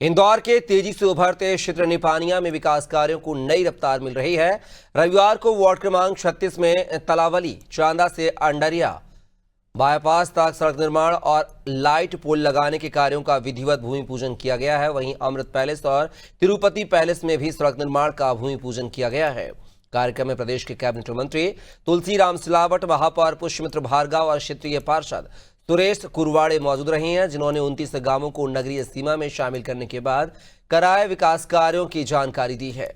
इंदौर के तेजी से उभरते क्षेत्र निपानिया में विकास कार्यों को नई रफ्तार मिल रही है। रविवार को वार्ड क्रमांक 36 में तलावली चांदा से अंडरिया बाईपास तक सड़क निर्माण और लाइट पोल लगाने के कार्यों का विधिवत भूमि पूजन किया गया है। वहीं अमृत पैलेस और तिरुपति पैलेस में भी सड़क निर्माण का भूमि पूजन किया गया है। कार्यक्रम में प्रदेश के कैबिनेट मंत्री तुलसीराम सिलावट, महापौर पुष्यमित्र भार्गव और क्षेत्रीय पार्षद सुरेश कुरवाड़े मौजूद रहे हैं, जिन्होंने 29 गांवों को नगरीय सीमा में शामिल करने के बाद कराए विकास कार्यों की जानकारी दी है।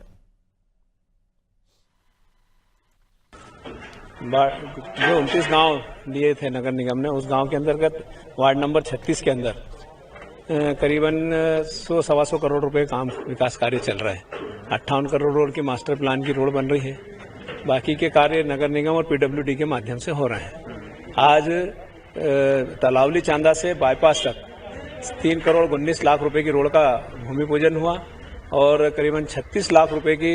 जो 29 गांव दिए थे नगर निगम ने, उस गांव के अंतर्गत वार्ड नंबर 36 के अंदर करीबन 100-125 करोड़ रुपए काम विकास कार्य चल रहा है। 58 करोड़ रोड की मास्टर प्लान की रोड बन रही है। बाकी के कार्य नगर निगम और पीडब्ल्यूडी के माध्यम से हो रहे हैं। आज तलावली चांदा से बाईपास तक 3 करोड़ 19 लाख रुपए की रोड का भूमि पूजन हुआ और करीबन 36 लाख रुपए की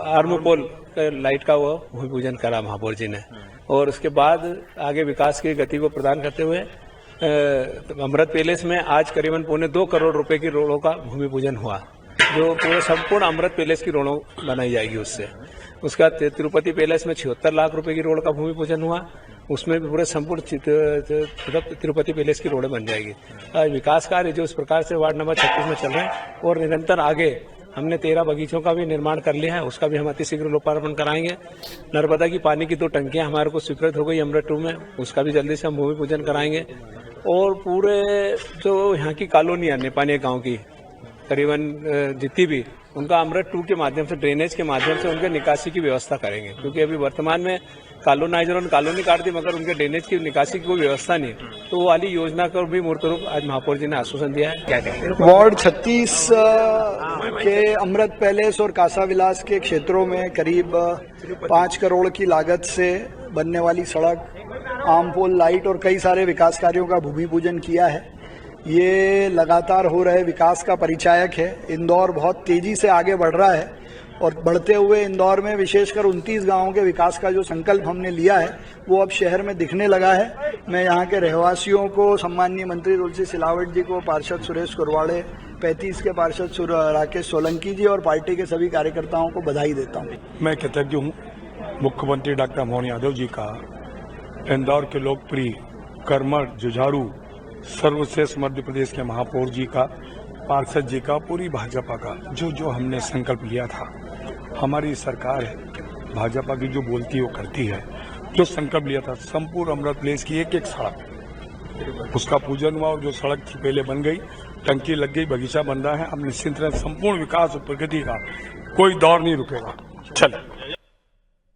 आर्मपोल लाइट का वो भूमि पूजन करा महापौर जी ने। और उसके बाद आगे विकास की गति को प्रदान करते हुए अमृत पैलेस में आज करीबन 1.25 करोड़ रुपए की रोडों का भूमि पूजन हुआ, जो पूरे संपूर्ण अमृत पैलेस की रोडों बनाई जाएगी उससे। उसका तिरुपति पैलेस में 76 लाख रुपए की रोड का भूमि पूजन हुआ, उसमें भी पूरे संपूर्ण तिरुपति पैलेस की रोडें बन जाएगी। विकास कार्य जो इस प्रकार से वार्ड नंबर 36 में चल रहे हैं और निरंतर आगे हमने 13 बगीचों का भी निर्माण कर लिया है, उसका भी हम अतिशीघ्र लोकार्पण कराएंगे। नर्मदा की पानी की 2 टंकियां हमारे को स्वीकृत हो गई अमृत 2 में, उसका भी जल्दी से हम भूमि पूजन कराएंगे। और पूरे जो यहाँ की कॉलोनियां नेपानिया गाँव की करीबन जितनी भी, उनका अमृत 2 के माध्यम से, ड्रेनेज के माध्यम से उनके निकासी की व्यवस्था करेंगे, क्योंकि अभी वर्तमान में कॉलोनाइजरों ने कॉलोनी काट दी मगर उनके ड्रेनेज की निकासी की कोई व्यवस्था नहीं। तो वो वाली योजना का भी मूर्त रूप आज महापौर जी ने आश्वासन दिया है। क्या कहेंगे? वार्ड 36 के अमृत पैलेस और कासा विलास के क्षेत्रों में करीब 5 करोड़ की लागत से बनने वाली सड़क, आमपोल, लाइट और कई सारे विकास कार्यों का भूमि पूजन किया है। ये लगातार हो रहे विकास का परिचायक है। इंदौर बहुत तेजी से आगे बढ़ रहा है और बढ़ते हुए इंदौर में विशेषकर 29 गांवों के विकास का जो संकल्प हमने लिया है वो अब शहर में दिखने लगा है। मैं यहाँ के रहवासियों को, सम्माननीय मंत्री तुलसी सिलावट जी को, पार्षद सुरेश कुरवाड़े, 35 के पार्षद राकेश सोलंकी जी और पार्टी के सभी कार्यकर्ताओं को बधाई देता हूँ। मैं कृतज्ञ हूँ मुख्यमंत्री डॉक्टर मोहन यादव जी का, इंदौर के लोकप्रिय, कर्मठ, जुझारू, सर्वश्रेष्ठ मध्य प्रदेश के महापौर जी का, पार्षद जी का, पूरी भाजपा का जो हमने संकल्प लिया था। हमारी सरकार है, भाजपा की जो बोलती है वो करती है। जो संकल्प लिया था संपूर्ण अमृत प्लेस की एक सड़क, उसका पूजन हुआ और जो सड़क थी पहले बन गई, टंकी लग गई, बगीचा बन रहा है। अब निश्चिंत रहे, संपूर्ण विकास और प्रगति का कोई दौर नहीं रुकेगा। चल